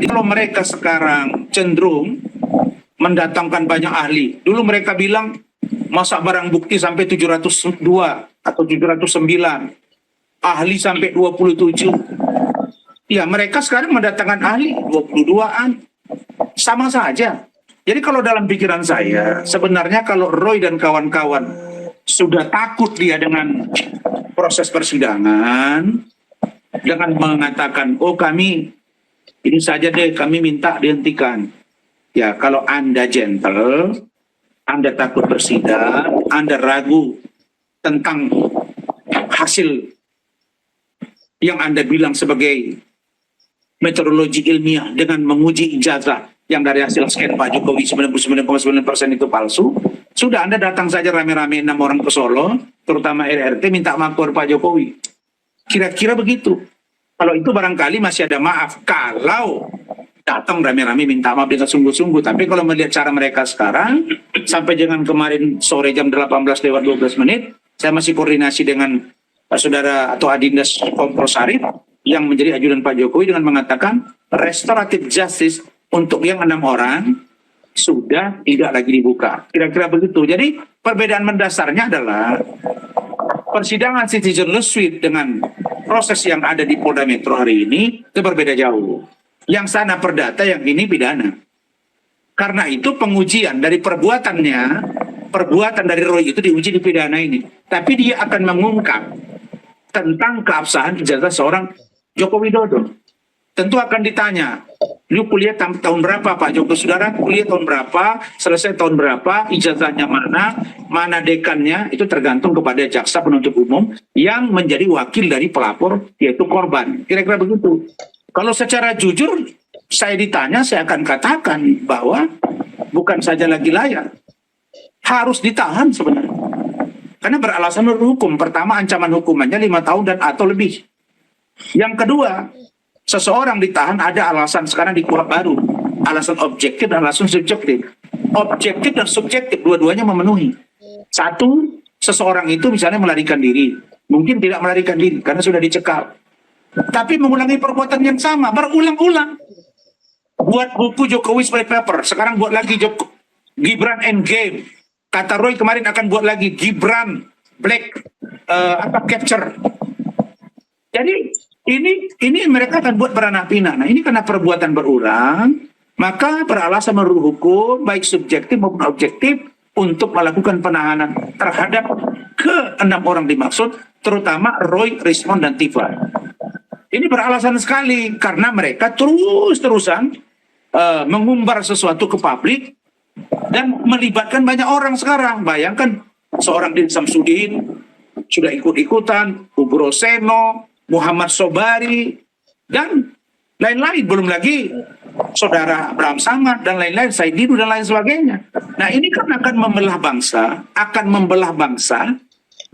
Jadi kalau mereka sekarang cenderung mendatangkan banyak ahli. Dulu mereka bilang masa barang bukti sampai 702 atau 709. Ahli sampai 27. Ya, mereka sekarang mendatangkan ahli 22-an. Sama saja. Jadi kalau dalam pikiran saya, sebenarnya kalau Roy dan kawan-kawan sudah takut dia dengan proses persidangan, dengan mengatakan, oh kami, ini saja deh, kami minta dihentikan. Ya, kalau Anda gentle, Anda takut bersidang, Anda ragu tentang hasil yang Anda bilang sebagai metodologi ilmiah dengan menguji ijazah yang dari hasil scan Pak Jokowi 99,9% itu palsu, sudah Anda datang saja rame-rame 6 orang ke Solo, terutama RRT, minta maaf kepada Pak Jokowi. Kira-kira begitu. Kalau itu barangkali masih ada maaf. Kalau datang rame-rame minta maaf dengan sungguh-sungguh. Tapi kalau melihat cara mereka sekarang, sampai dengan kemarin sore jam 18:12, saya masih koordinasi dengan saudara atau Adindas Kompol Sarif yang menjadi ajudan Pak Jokowi dengan mengatakan restoratif justice untuk yang 6 orang sudah tidak lagi dibuka. Kira-kira begitu. Jadi perbedaan mendasarnya adalah persidangan citizenless suite dengan proses yang ada di Polda Metro hari ini itu berbeda jauh. Yang sana perdata, yang ini pidana. Karena itu pengujian dari perbuatannya, perbuatan dari Roy itu diuji di pidana ini. Tapi dia akan mengungkap tentang keabsahan ijazah seorang Joko Widodo. Tentu akan ditanya, lu kuliah tahun berapa Pak Joko? Saudara kuliah tahun berapa? Selesai tahun berapa? Ijazahnya mana? Mana dekannya? Itu tergantung kepada jaksa penuntut umum yang menjadi wakil dari pelapor, yaitu korban. Kira-kira begitu. Kalau secara jujur, saya ditanya, saya akan katakan bahwa bukan saja lagi layak, harus ditahan sebenarnya. Karena beralasan menurut hukum. Pertama, ancaman hukumannya 5 tahun dan atau lebih. Yang kedua, seseorang ditahan ada alasan sekarang di kuhap baru. Alasan objektif dan alasan subjektif. Objektif dan subjektif dua-duanya memenuhi. Satu, seseorang itu misalnya melarikan diri. Mungkin tidak melarikan diri karena sudah dicekal. Tapi mengulangi perbuatan yang sama, berulang-ulang. Buat buku Jokowi White Paper, sekarang buat lagi Gibran Endgame. Kata Roy kemarin akan buat lagi Gibran Black Capture. Jadi ini mereka akan buat beranak pinak. Nah ini karena perbuatan berulang, maka beralasan menurut hukum baik subjektif maupun objektif untuk melakukan penahanan terhadap ke-6 orang dimaksud, terutama Roy, Rismond dan Tifa. Ini beralasan sekali karena mereka terus-terusan mengumbar sesuatu ke publik dan melibatkan banyak orang sekarang. Bayangkan seorang Din Samsudin sudah ikut-ikutan, Ugro Seno, Muhammad Sobari, dan lain-lain. Belum lagi saudara Abraham Samad dan lain-lain, Said Didu dan lain sebagainya. Nah ini kan akan membelah bangsa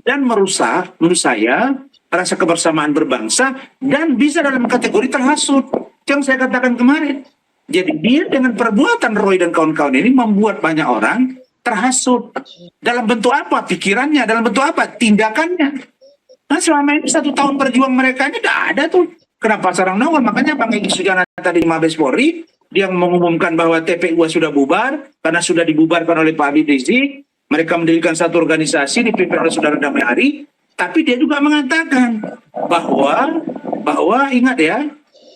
dan merusak menurut saya rasa kebersamaan berbangsa dan bisa dalam kategori terhasut. Yang saya katakan kemarin. Jadi dia dengan perbuatan Roy dan kawan-kawan ini membuat banyak orang terhasut. Dalam bentuk apa? Pikirannya. Dalam bentuk apa? Tindakannya. Nah selama ini 1 tahun berjuang mereka ini tidak ada tuh. Kenapa sarang nongol? Makanya Bang Egy Sujana tadi di Mabes Polri, dia mengumumkan bahwa TPU sudah bubar, karena sudah dibubarkan oleh Pak Habib Rizik. Mereka mendirikan satu organisasi dipimpin oleh Saudara Damai Ari. Tapi dia juga mengatakan bahwa ingat ya,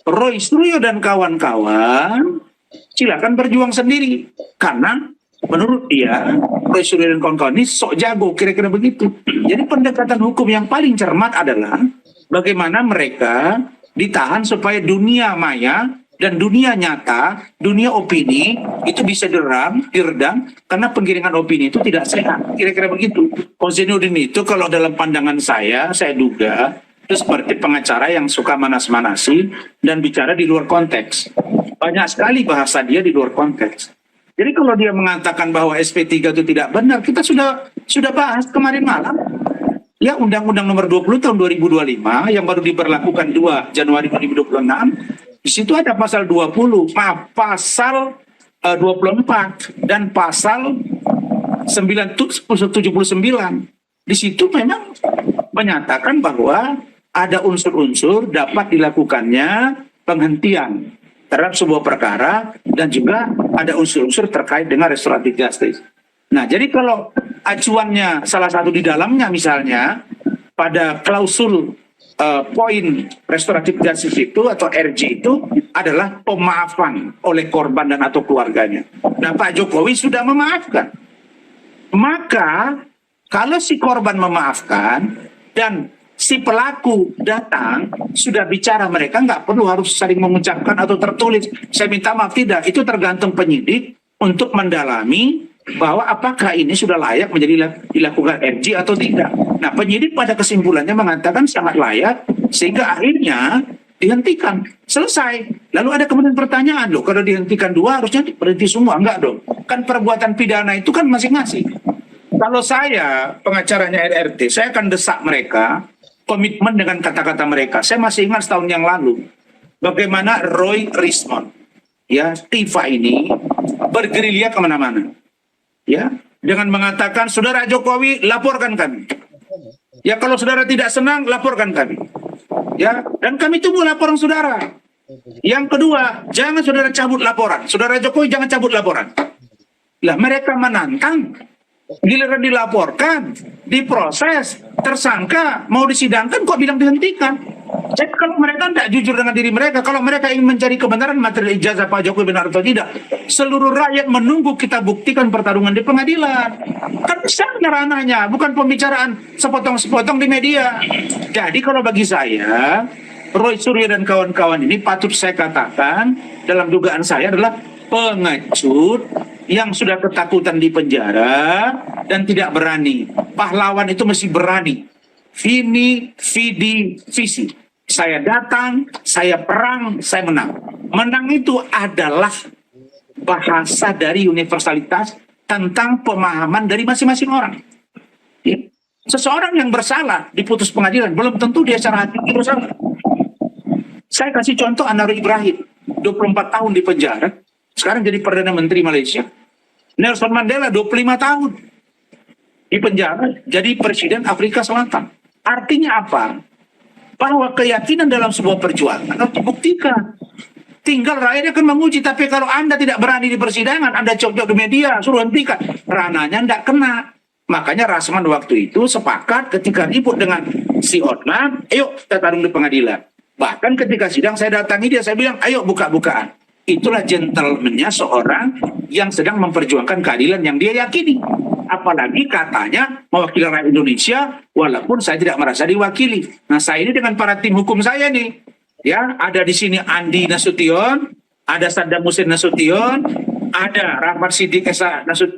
Roy Suryo dan kawan-kawan silakan berjuang sendiri. Karena menurut dia, Roy Suryo dan kawan-kawan ini sok jago, kira-kira begitu. Jadi pendekatan hukum yang paling cermat adalah bagaimana mereka ditahan supaya dunia maya dan dunia nyata, dunia opini itu bisa diredam karena penggiringan opini itu tidak sehat. Kira-kira begitu. Kozinudin itu kalau dalam pandangan saya duga itu seperti pengacara yang suka manas-manasi dan bicara di luar konteks. Banyak sekali bahasa dia di luar konteks. Jadi kalau dia mengatakan bahwa SP3 itu tidak benar, kita sudah bahas kemarin malam. Ya Undang-Undang Nomor 20 tahun 2025 yang baru diberlakukan 2 Januari 2026. Di situ ada pasal 20, pasal 24 dan pasal 79. Di situ memang menyatakan bahwa ada unsur-unsur dapat dilakukannya penghentian terhadap sebuah perkara, dan juga ada unsur-unsur terkait dengan restoratif justice. Nah, jadi kalau acuannya salah satu di dalamnya misalnya pada klausul poin restoratif justice itu atau RJ itu adalah pemaafan oleh korban dan atau keluarganya. Nah, Pak Jokowi sudah memaafkan. Maka kalau si korban memaafkan dan si pelaku datang sudah bicara, mereka nggak perlu harus saling mengucapkan atau tertulis saya minta maaf, tidak. Itu tergantung penyidik untuk mendalami bahwa apakah ini sudah layak menjadi dilakukan RJ atau tidak. Nah, penyidik pada kesimpulannya mengatakan sangat layak, sehingga akhirnya dihentikan, selesai. Lalu ada kemudian pertanyaan, loh kalau dihentikan 2 harusnya berhenti semua? Enggak dong, kan perbuatan pidana itu kan masing-masing. Kalau saya pengacaranya RRT, saya akan desak mereka komitmen dengan kata-kata mereka. Saya masih ingat setahun yang lalu bagaimana Roy Rismond, ya, Tifa ini bergerilya kemana-mana, ya, dengan mengatakan saudara Jokowi laporkan kami, ya kalau saudara tidak senang laporkan kami, ya, dan kami tunggu laporan saudara. Yang kedua, jangan saudara cabut laporan, saudara Jokowi jangan cabut laporan. Lah mereka menantang, giliran dilaporkan, diproses, tersangka, mau disidangkan kok bilang dihentikan. Jadi kalau mereka tidak jujur dengan diri mereka, kalau mereka ingin mencari kebenaran material ijazah Pak Jokowi benar atau tidak, seluruh rakyat menunggu kita buktikan pertarungan di pengadilan. Kan besarnya ranahnya, bukan pembicaraan sepotong-sepotong di media. Jadi kalau bagi saya, Roy Suryo dan kawan-kawan ini patut saya katakan dalam dugaan saya adalah pengecut yang sudah ketakutan di penjara dan tidak berani. Pahlawan itu mesti berani. Vini, vidi, visi. Saya datang, saya perang, saya menang. Menang itu adalah bahasa dari universalitas tentang pemahaman dari masing-masing orang. Ya. Seseorang yang bersalah diputus pengadilan, belum tentu dia secara hati bersalah. Saya kasih contoh Anwar Ibrahim, 24 tahun di penjara, sekarang jadi Perdana Menteri Malaysia. Nelson Mandela 25 tahun di penjara jadi Presiden Afrika Selatan. Artinya apa? Bahwa keyakinan dalam sebuah perjuangan harus dibuktikan. Tinggal rakyat akan menguji. Tapi kalau Anda tidak berani di persidangan, Anda cok-cok di media, suruh hentikan, ranahnya tidak kena. Makanya Rasman waktu itu sepakat ketika ribut dengan si Hotman, ayo kita tarung di pengadilan. Bahkan ketika sidang saya datangi dia, saya bilang, ayo buka-bukaan. Itulah gentleman-nya seorang yang sedang memperjuangkan keadilan yang dia yakini. Apalagi katanya mewakili rakyat Indonesia, walaupun saya tidak merasa diwakili. Nah, saya ini dengan para tim hukum saya nih, ya, ada di sini Andi Nasution, ada Saddam Hussein Nasution, ada Rahmat Siddiq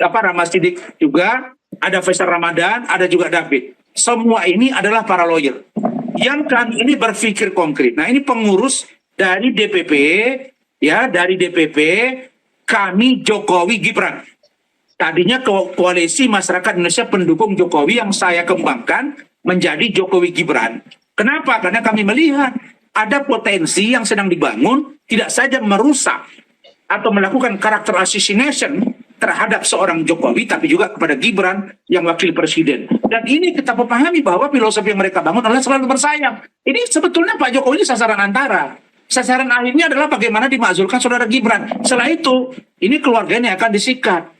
Rahmat Siddiq juga, ada Faisal Ramadan, ada juga David. Semua ini adalah para lawyer yang kami ini berpikir konkret. Nah, ini pengurus dari DPP, ya, dari DPP kami Jokowi Gibran. Tadinya koalisi masyarakat Indonesia pendukung Jokowi yang saya kembangkan menjadi Jokowi Gibran. Kenapa? Karena kami melihat ada potensi yang sedang dibangun, tidak saja merusak atau melakukan karakter assassination terhadap seorang Jokowi, tapi juga kepada Gibran yang wakil presiden. Dan ini kita memahami bahwa filosofi yang mereka bangun adalah selalu bersayap. Ini sebetulnya Pak Jokowi ini sasaran antara. Sasaran akhirnya adalah bagaimana dimakzulkan saudara Gibran. Setelah itu, ini keluarganya akan disikat.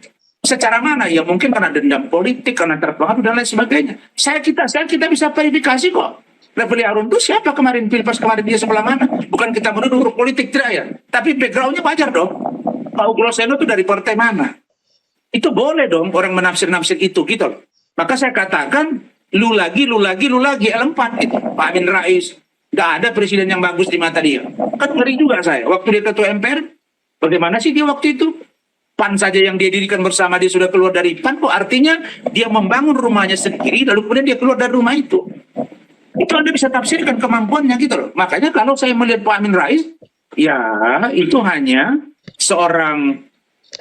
Secara mana? Ya mungkin karena dendam politik, karena terpengaruh dan lain sebagainya. Saya kita bisa verifikasi kok. Refli Harun itu siapa kemarin, Pilpres kemarin dia sebelah mana? Bukan kita menuduh politik, tidak ya. Tapi backgroundnya wajar dong. Pak Ugroseno itu dari partai mana? Itu boleh dong orang menafsir-nafsir itu gitu loh. Maka saya katakan, lu lagi L4 gitu. Pak Amin Rais. Nggak ada presiden yang bagus di mata dia. Kan ngeri juga saya. Waktu dia ketua MPR, bagaimana sih dia waktu itu? PAN saja yang dia dirikan bersama dia sudah keluar dari PAN, kok artinya dia membangun rumahnya sendiri lalu kemudian dia keluar dari rumah itu. Itu Anda bisa tafsirkan kemampuannya gitu loh. Makanya kalau saya melihat Pak Amin Rais, ya itu hanya seorang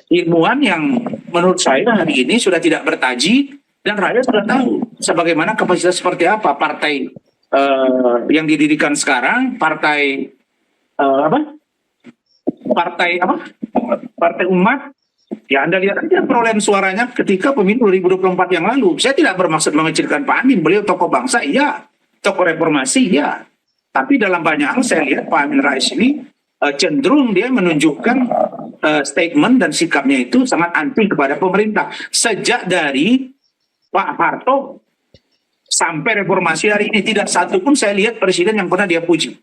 ilmuwan yang menurut saya hari ini sudah tidak bertaji dan rakyat sudah tahu sebagaimana kapasitas seperti apa partai yang didirikan sekarang, partai Partai Umat. Ya Anda lihat aja perolehan suaranya ketika pemilu 2024 yang lalu. Saya tidak bermaksud mengecilkan Pak Amin, beliau tokoh bangsa, iya, tokoh reformasi, iya. Tapi dalam banyak hal saya lihat Pak Amin Rais ini cenderung dia menunjukkan statement dan sikapnya itu sangat anti kepada pemerintah. Sejak dari Pak Harto sampai reformasi hari ini, tidak satu pun saya lihat presiden yang pernah dia puji.